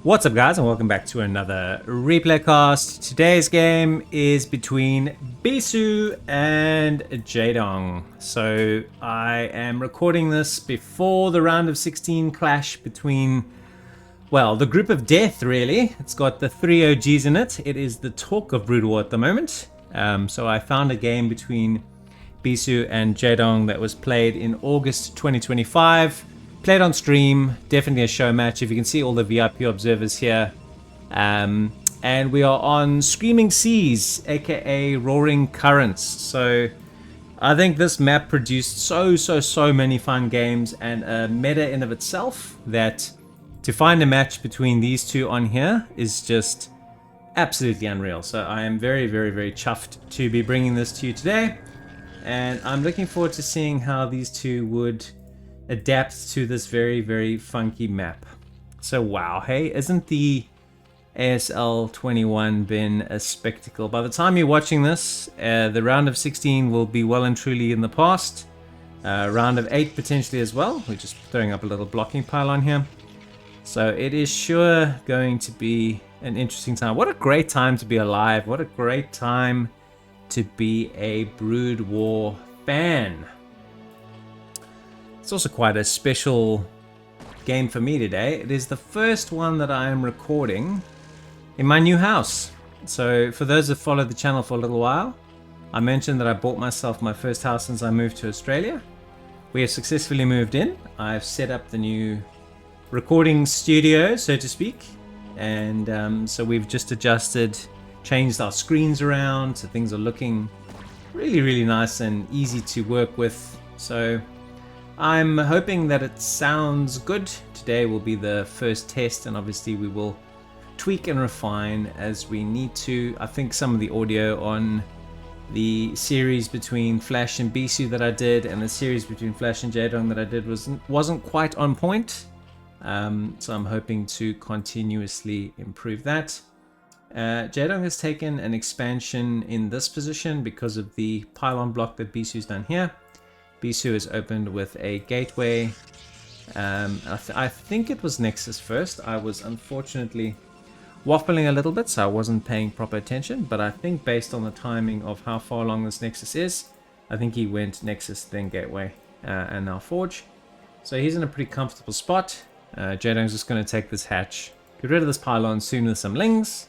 What's up, guys, and welcome back to another replay cast. Today's game is between Bisu and Jaedong. So I am recording this before the round of 16 clash between, well, the group of death, really. It's got the 3 OGs in it. It is the talk of Broodwar at the moment. So I found a game between Bisu and Jaedong that was played in August 2025. Played on stream, definitely a show match. If you can see all the VIP observers here. And we are on Screaming Seas, aka Roaring Currents. So I think this map produced so many fun games and a meta in of itself that to find a match between these two on here is just absolutely unreal. So I am very chuffed to be bringing this to you today. And I'm looking forward to seeing how these two would adapt to this very funky map. So wow, hey, isn't the ASL 21 been a spectacle? By the time you're watching this, the round of 16 will be well and truly in the past. Round of 8 potentially as well. We're just throwing up a little blocking pile on here. So it is sure going to be an interesting time. What a great time to be alive. What a great time to be a Brood War fan. It's also quite a special game for me today. It is the first one that I am recording in my new house. So for those that followed the channel for a little while, I mentioned that I bought myself my first house since I moved to Australia. We have successfully moved in. I've set up the new recording studio, so to speak. And so we've just changed our screens around, so things are looking really nice and easy to work with. So I'm hoping that it sounds good. Today will be the first test, and obviously we will tweak and refine as we need to. I think some of the audio on the series between Flash and Bisu that I did and the series between Flash and Jaedong that I did wasn't quite on point. So I'm hoping to continuously improve that. Jaedong has taken an expansion in this position because of the pylon block that Bisu's done here. Bisu is opened with a gateway. I think it was Nexus first. I was unfortunately waffling a little bit, so I wasn't paying proper attention. But I think based on the timing of how far along this Nexus is, I think he went Nexus, then gateway, and now Forge. So he's in a pretty comfortable spot. Jaedong's just going to take this hatch, get rid of this pylon soon with some lings,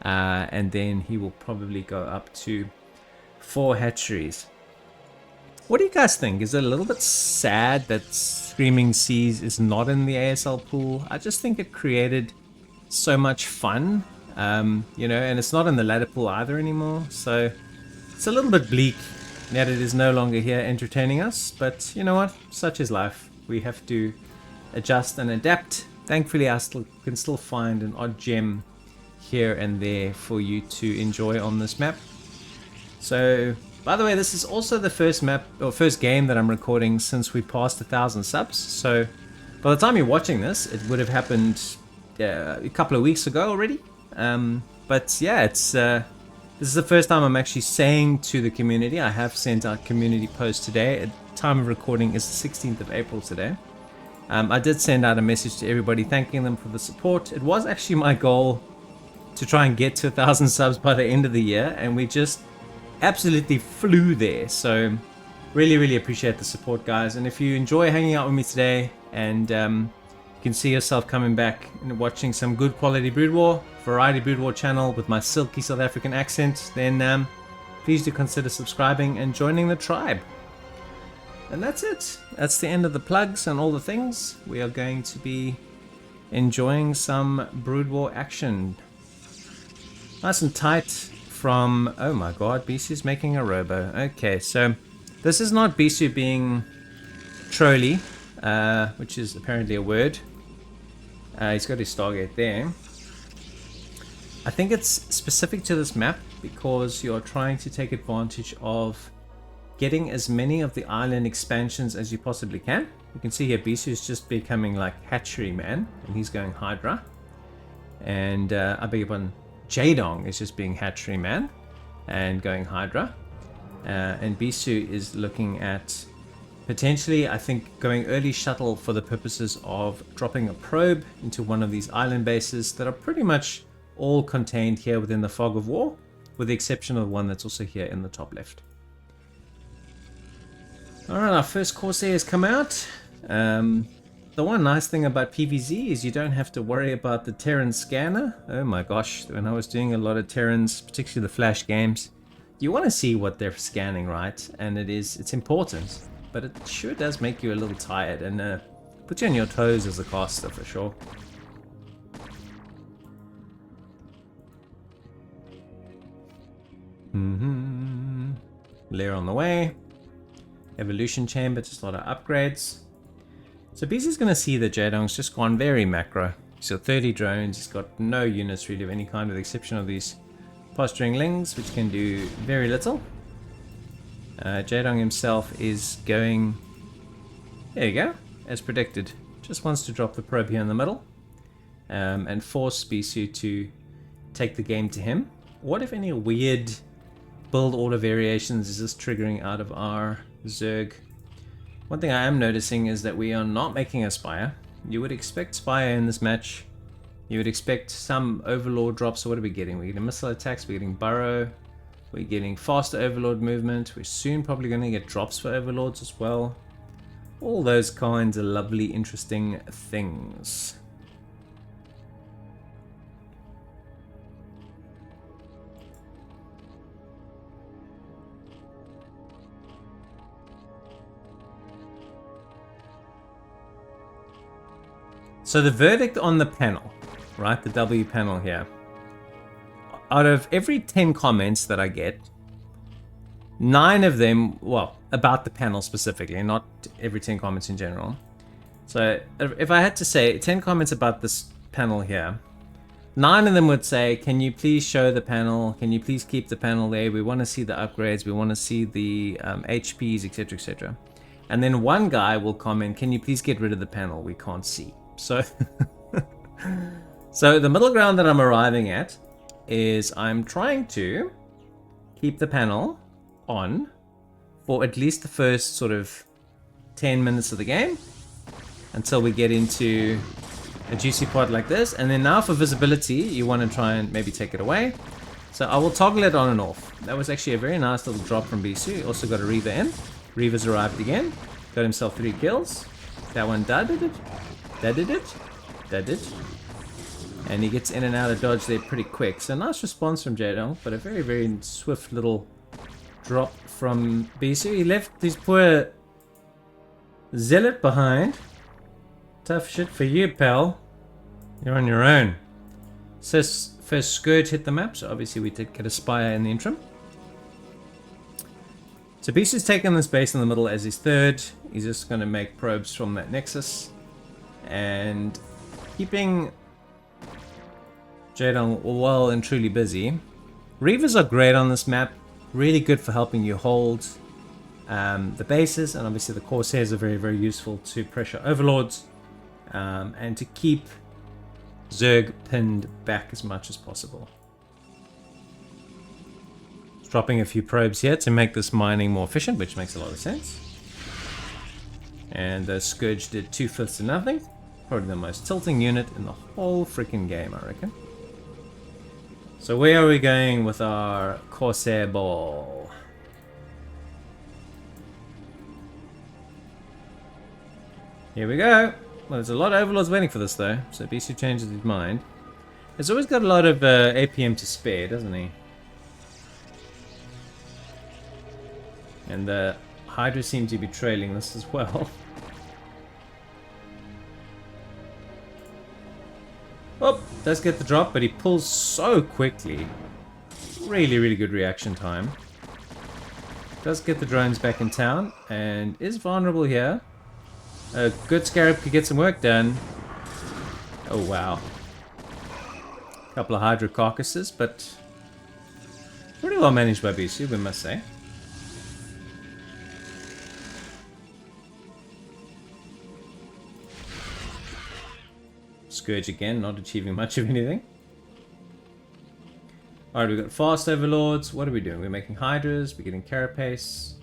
and then he will probably go up to 4 hatcheries. What do you guys think? Is it a little bit sad that Screaming Seas is not in the ASL pool? I just think it created so much fun, you know, and it's not in the ladder pool either anymore. So it's a little bit bleak that it is no longer here entertaining us. But you know what? Such is life. We have to adjust and adapt. Thankfully, I can still find an odd gem here and there for you to enjoy on this map. So, by the way, this is also the first game that I'm recording since we passed 1,000 subs. So by the time you're watching this, it would have happened a couple of weeks ago already. But yeah, this is the first time I'm actually saying to the community. I have sent out community posts today. At time of recording is the 16th of April today. I did send out a message to everybody thanking them for the support. It was actually my goal to try and get to 1,000 subs by the end of the year, and we just absolutely flew there. So really appreciate the support, guys. And if you enjoy hanging out with me today and you can see yourself coming back and watching some good quality Brood War, variety Brood War channel with my silky South African accent, then please do consider subscribing and joining the tribe. And that's it. That's the end of the plugs and all the things. We are going to be enjoying some Brood War action. Nice and tight. From, oh my god, Bisu's making a robo. Okay, so this is not Bisu being trolly, which is apparently a word. He's got his Stargate there. I think it's specific to this map because you're trying to take advantage of getting as many of the island expansions as you possibly can. You can see here Bisu's just becoming like Hatchery Man, and he's going Hydra. And I beg your pardon, Jaedong is just being Hatchery Man and going Hydra. And Bisu is looking at Potentially, I think going early shuttle for the purposes of dropping a probe into one of these island bases that are pretty much all contained here within the Fog of War, with the exception of one that's also here in the top left. Alright, our first Corsair has come out. The one nice thing about PvZ is you don't have to worry about the Terran scanner. Oh my gosh, when I was doing a lot of Terrans, particularly the Flash games, you want to see what they're scanning, right? And it's important. But it sure does make you a little tired and put you on your toes as a caster for sure. Lair on the way. Evolution chamber, just a lot of upgrades. So Bisu's going to see that Jaedong's just gone very macro. He's got 30 drones, he's got no units really of any kind with the exception of these posturing lings, which can do very little. Jaedong himself is going, there you go, as predicted. Just wants to drop the probe here in the middle and force Bisu to take the game to him. What if any weird build order variations is this triggering out of our Zerg? One thing I am noticing is that we are not making a Spire. You would expect Spire in this match. You would expect some Overlord drops. So what are we getting? We're getting missile attacks, we're getting Burrow. We're getting faster Overlord movement. We're soon probably going to get drops for Overlords as well. All those kinds of lovely, interesting things. So the verdict on the panel, right? The W panel here. Out of every 10 comments that I get, 9 of them, well, about the panel specifically, not every 10 comments in general. So if I had to say 10 comments about this panel here, 9 of them would say, can you please show the panel? Can you please keep the panel there? We want to see the upgrades. We want to see the HPs, etc, etc. And then one guy will comment, can you please get rid of the panel? We can't see. So, so the middle ground that I'm arriving at is I'm trying to keep the panel on for at least the first sort of 10 minutes of the game until we get into a juicy part like this. And then now for visibility, you want to try and maybe take it away. So I will toggle it on and off. That was actually a very nice little drop from Bisu. Also got a Reaver in. Reaver's arrived again. Got himself 3 kills. That one did it. That did it. That did. And he gets in and out of dodge there pretty quick. So nice response from Jaedong, but a very, very swift little drop from Bisu. He left his poor Zealot behind. Tough shit for you, pal. You're on your own. So first Scourge hit the map, so obviously we did get a Spire in the interim. So Bisu's taken this base in the middle as his third. He's just going to make probes from that Nexus. And keeping Jaedong well and truly busy. Reavers are great on this map, really good for helping you hold the bases, and obviously the Corsairs are very, very useful to pressure Overlords and to keep Zerg pinned back as much as possible. Dropping a few probes here to make this mining more efficient, which makes a lot of sense. And the Scourge did 2/5 to nothing. Probably the most tilting unit in the whole freaking game, I reckon. So where are we going with our Corsair ball? Here we go. Well, there's a lot of Overlords waiting for this though, so Bisu changes his mind. He's always got a lot of APM to spare, doesn't he? And the Hydra seem to be trailing this as well. Oh, does get the drop, but he pulls so quickly. Really, really good reaction time. Does get the drones back in town, and is vulnerable here. A good Scarab could get some work done. Oh, wow. Couple of Hydra carcasses, but pretty well managed by Bisu, we must say. Scourge again, not achieving much of anything. Alright, we've got fast Overlords. What are we doing? We're making Hydras, we're getting Carapace.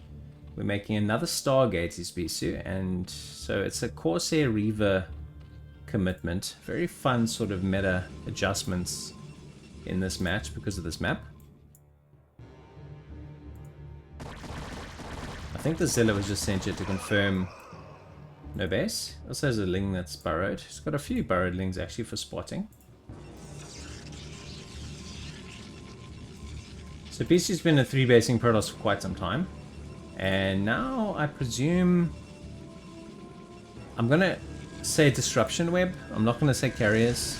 We're making another Stargate, is Bisu, and so it's a Corsair Reaver commitment. Very fun sort of meta adjustments in this match because of this map. I think the Zealot was just sent here to confirm no base. Also has a Ling that's burrowed. He's got a few burrowed Lings actually for spotting. So Bisu's been a 3-basing Protoss for quite some time. And now I presume I'm gonna say Disruption Web. I'm not gonna say carriers.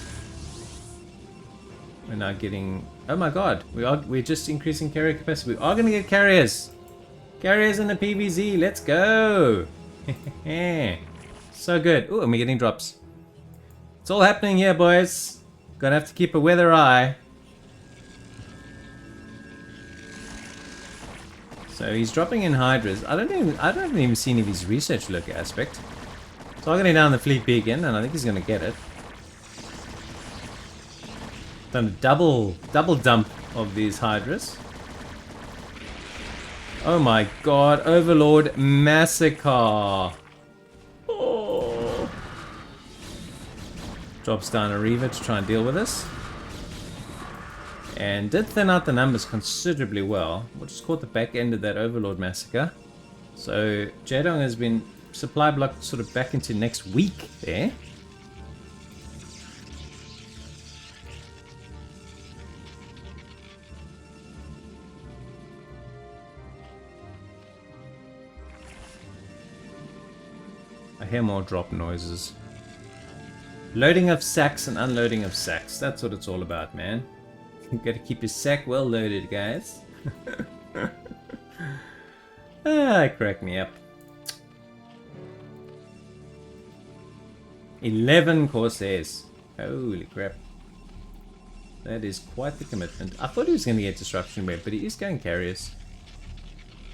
We're now getting, oh my god, we're just increasing carrier capacity. We are gonna get carriers. Carriers in the PVZ, let's go. So good. Oh, and we're getting drops. It's all happening here, boys. Gonna have to keep a weather eye. So he's dropping in Hydras. I don't even see any of his research lurker aspect. Targeting down the fleet beacon, and I think he's gonna get it. Done a double dump of these Hydras. Oh my god, Overlord Massacre. Oh. Drops down a Reaver to try and deal with this. And did thin out the numbers considerably well. We'll just caught the back end of that Overlord Massacre. So Jaedong has been supply blocked sort of back into next week there. I hear more drop noises. Loading of sacks and unloading of sacks. That's what it's all about, man. You gotta keep your sack well loaded, guys. Crack me up. 11 Corsairs. Holy crap. That is quite the commitment. I thought he was going to get Disruption Web, but he is going carriers.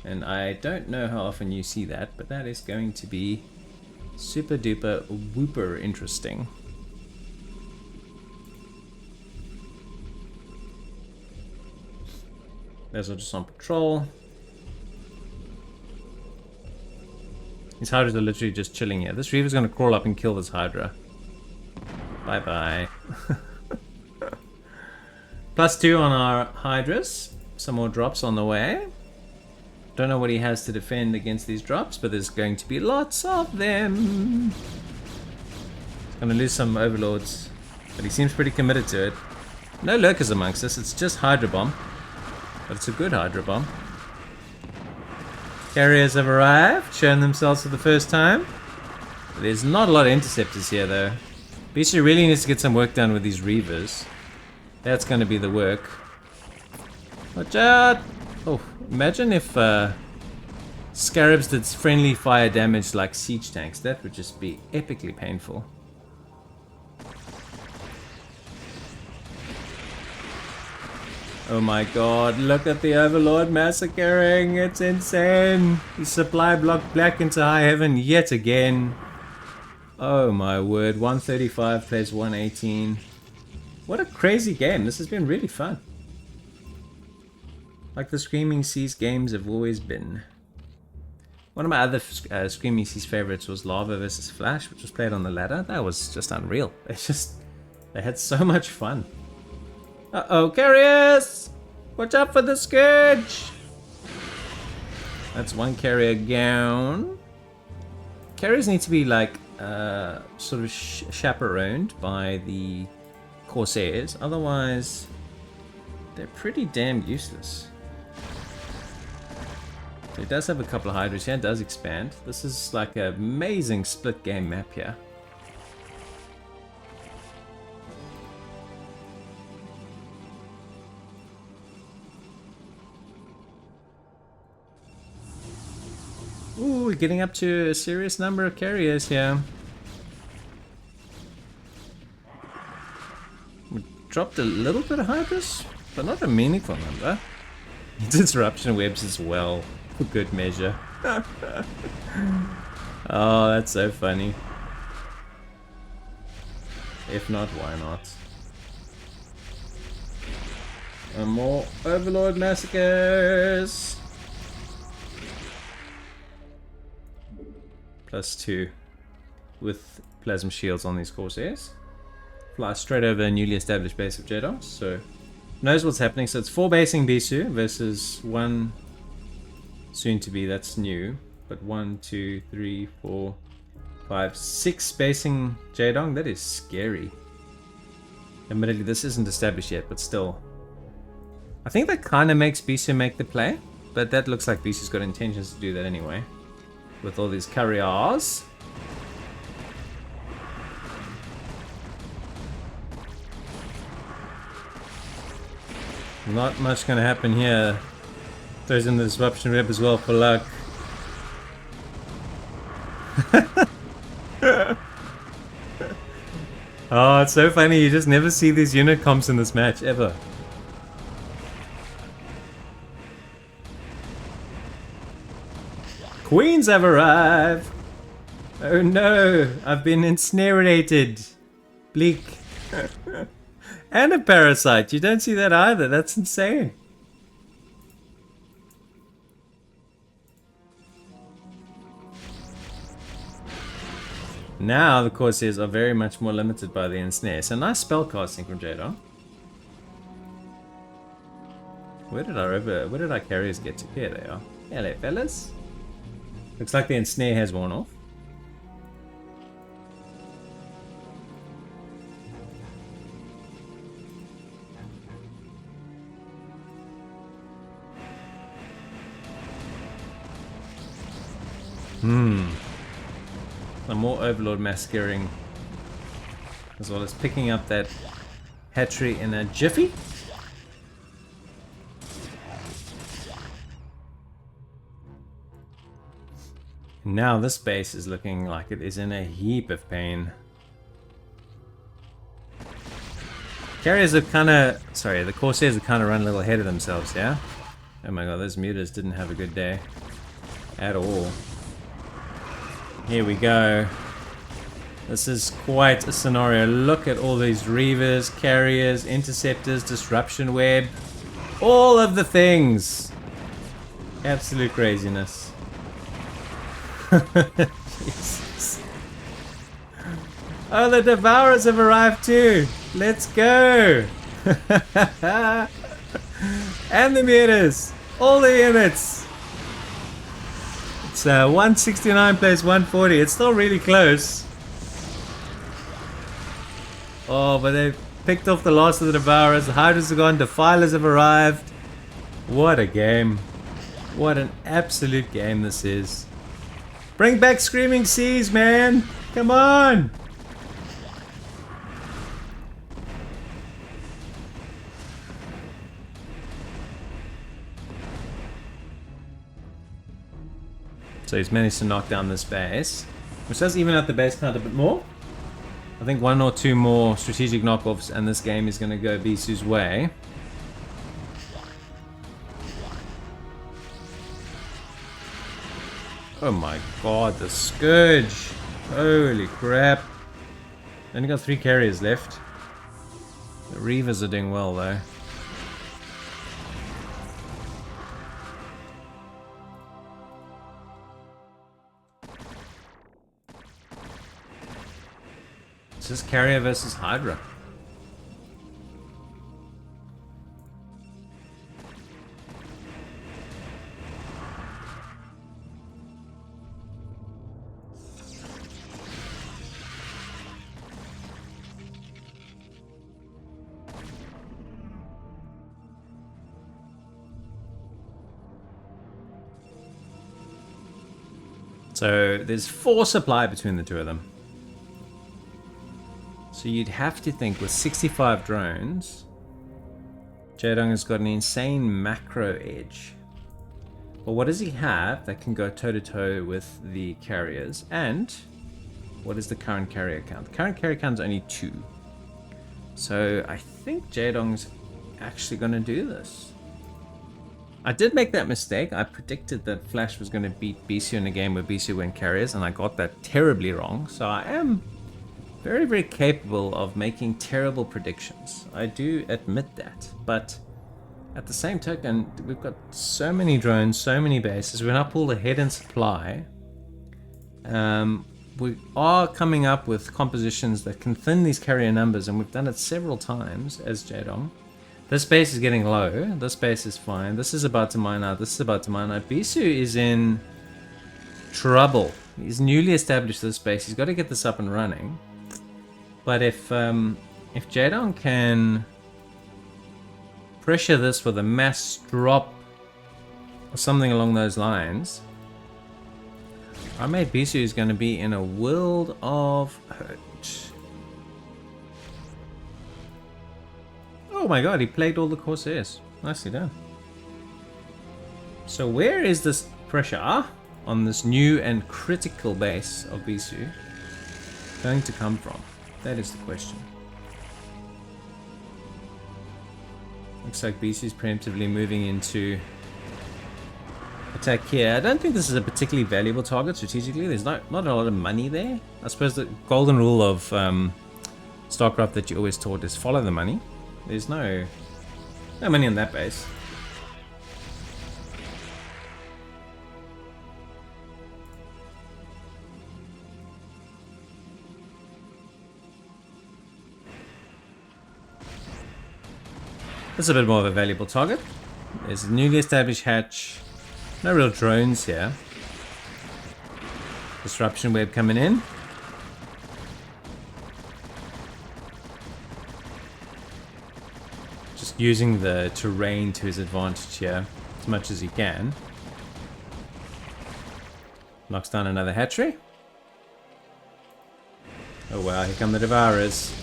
And I don't know how often you see that, but that is going to be super duper whooper interesting. Those are just on patrol. These Hydras are literally just chilling here. This Reaver's going to crawl up and kill this Hydra. Bye-bye. +2 on our Hydras. Some more drops on the way. Don't know what he has to defend against these drops, but there's going to be lots of them. He's going to lose some Overlords, but he seems pretty committed to it. No Lurkers amongst us, it's just Hydra Bomb. But it's a good Hydra Bomb. Carriers have arrived, shown themselves for the first time. There's not a lot of interceptors here though. Bisu really needs to get some work done with these Reavers. That's going to be the work. Watch out! Oh, imagine if Scarabs did friendly fire damage like siege tanks. That would just be epically painful. Oh my god, look at the Overlord massacring, it's insane! The supply blocked black into high heaven yet again. Oh my word, 135 plays 118. What a crazy game, this has been really fun. Like the Screaming Seas games have always been. One of my other Screaming Seas favorites was Lava vs Flash, which was played on the ladder. That was just unreal. They had so much fun. Uh-oh, carriers! Watch out for the Scourge! That's one carrier down. Carriers need to be like sort of chaperoned by the Corsairs, otherwise they're pretty damn useless. So it does have a couple of Hydras here, it does expand. This is like an amazing split game map here. Ooh, we're getting up to a serious number of carriers here. We dropped a little bit of Hydras, but not a meaningful number. Disruption webs as well, for good measure. Oh, that's so funny. If not, why not? And more Overlord massacres. +2 with plasma shields on these Corsairs. Fly straight over a newly established base of Jaedong, so knows what's happening. So it's 4 basing Bisu versus 1 soon to be, that's new. But 1, 2, 3, 4, 5, 6 basing Jaedong. That is scary. Admittedly, this isn't established yet, but still. I think that kind of makes Bisu make the play, but that looks like Bisu's got intentions to do that anyway. With all these carriers. Not much going to happen here. Throws in the disruption rep as well for luck. Oh, it's so funny. You just never see these unit comps in this match, ever. Queens have arrived! Oh no, I've been ensnarated. Bleak. And a parasite. You don't see that either. That's insane. Now the Corsairs are very much more limited by the ensnare. So nice spell casting from Jaedong. Where did our carriers get to? Here they are. Hello fellas. Looks like the ensnare has worn off. Some more Overlord massacring, as well as picking up that hatchery in a jiffy. Now this base is looking like it is in a heap of pain. Carriers have kind of, sorry, the Corsairs have kind of run a little ahead of themselves, yeah? Oh my god, those mutas didn't have a good day at all. Here we go. This is quite a scenario. Look at all these Reavers, Carriers, Interceptors, Disruption Web. All of the things. Absolute craziness. Jesus. Oh, the Devourers have arrived too. Let's go. And the meters. All the units. It's 169 plays 140. It's still really close. Oh, but they've picked off the last of the Devourers. The Hydras are gone. Defilers have arrived. What a game. What an absolute game this is. Bring back Screaming Seas, man. Come on. So he's managed to knock down this base, which does even out the base count a bit more. I think 1 or 2 more strategic knockoffs and this game is going to go Bisu's way. Oh my god, the Scourge! Holy crap. Only got 3 carriers left. The Reavers are doing well though. This is Carrier versus Hydra. So there's 4 supply between the two of them. So you'd have to think with 65 drones, Jaedong has got an insane macro edge. But what does he have that can go toe to toe with the carriers? And what is the current carrier count? The current carrier count is only 2. So I think Jaedong's actually going to do this. I did make that mistake. I predicted that Flash was going to beat Bisu in a game where Bisu went carriers, and I got that terribly wrong. So I am very, very capable of making terrible predictions. I do admit that. But at the same token, we've got so many drones, so many bases. When I pull ahead in supply, We are coming up with compositions that can thin these carrier numbers, and we've done it several times as Jaedong. This base is getting low. This base is fine. This is about to mine out. This is about to mine out. Bisu is in trouble. He's newly established this base. He's got to get this up and running. But if Jaedong can pressure this with a mass drop or something along those lines, our mate Bisu is going to be in a world of hurt. Oh my god, he plagued all the Corsairs. Nicely done. So where is this pressure on this new and critical base of Bisu going to come from? That is the question. Looks like Bisu is preemptively moving into attack here. I don't think this is a particularly valuable target strategically. There's not a lot of money there. I suppose the golden rule of Starcraft that you always taught is follow the money. There's no money on that base. This is a bit more of a valuable target. There's a newly established hatch. No real drones here. Disruption web coming in. Just using the terrain to his advantage here as much as he can. Knocks down another hatchery. Oh wow, here come the Devourers.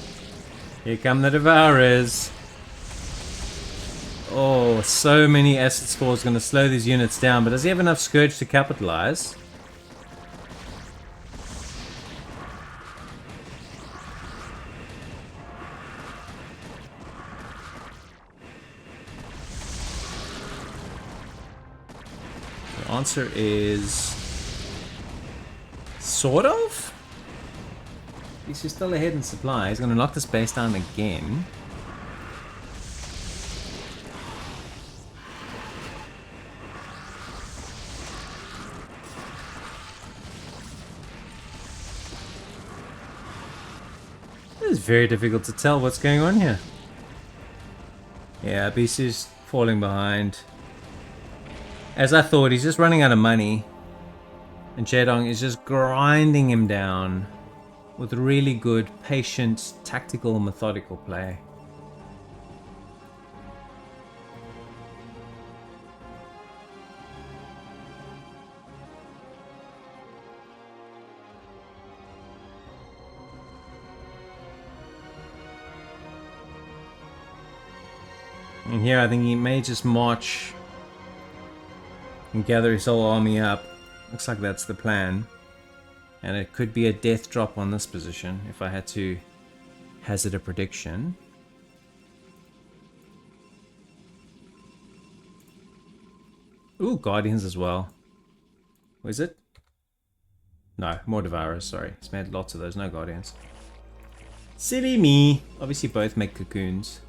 Here come the Devourers. Oh, so many asset scores going to slow these units down, but does he have enough Scourge to capitalize? The answer is sort of. He's just still ahead in supply. He's going to knock this base down again. It's very difficult to tell what's going on here. Yeah, Bisu's falling behind. As I thought, he's just running out of money. And Jaedong is just grinding him down with really good, patient, tactical, methodical play. And here I think he may just march and gather his whole army up. Looks like that's the plan. And it could be a death drop on this position if I had to hazard a prediction. Ooh, Guardians as well. What is it? No, more Devourers, sorry. It's made lots of those, no Guardians. Silly me. Obviously both make cocoons.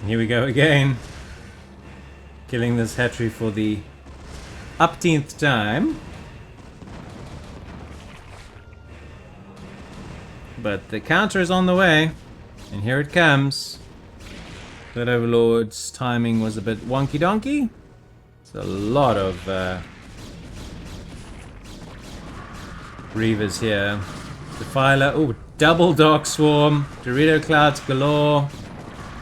Here we go again. Killing this hatchery for the upteenth time. But the counter is on the way. And here it comes. That Overlord's timing was a bit wonky donkey. It's a lot of Reavers here. Defiler. Oh, double Dark Swarm. Dorito Clouds galore.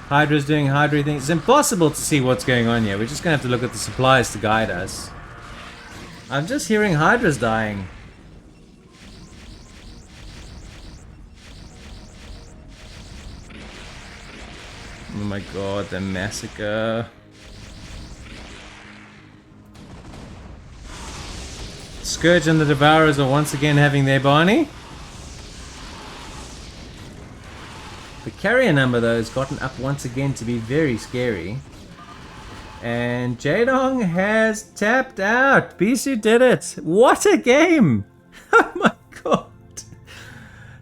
Hydra's doing Hydra things. It's impossible to see what's going on here. We're just going to have to look at the supplies to guide us. I'm just hearing Hydra's dying. Oh my god, the massacre. Scourge and the Devourers are once again having their Barney. The carrier number though has gotten up once again to be very scary. And Jaedong has tapped out. Bisu did it. What a game! Oh my god.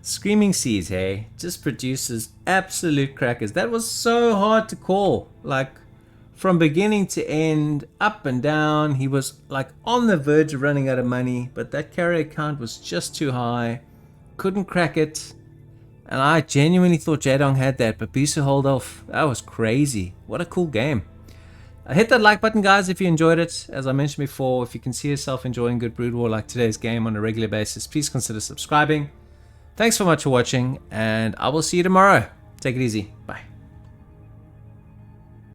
Screaming Seas, hey, just produces absolute crackers. That was so hard to call. Like, from beginning to end, up and down. He was like on the verge of running out of money, but that carrier count was just too high. Couldn't crack it. And I genuinely thought Jaedong had that, but Bisu hold off. That was crazy. What a cool game. Hit that like button, guys, if you enjoyed it. As I mentioned before, if you can see yourself enjoying good Brood War like today's game on a regular basis, please consider subscribing. Thanks so much for watching, and I will see you tomorrow. Take it easy. Bye.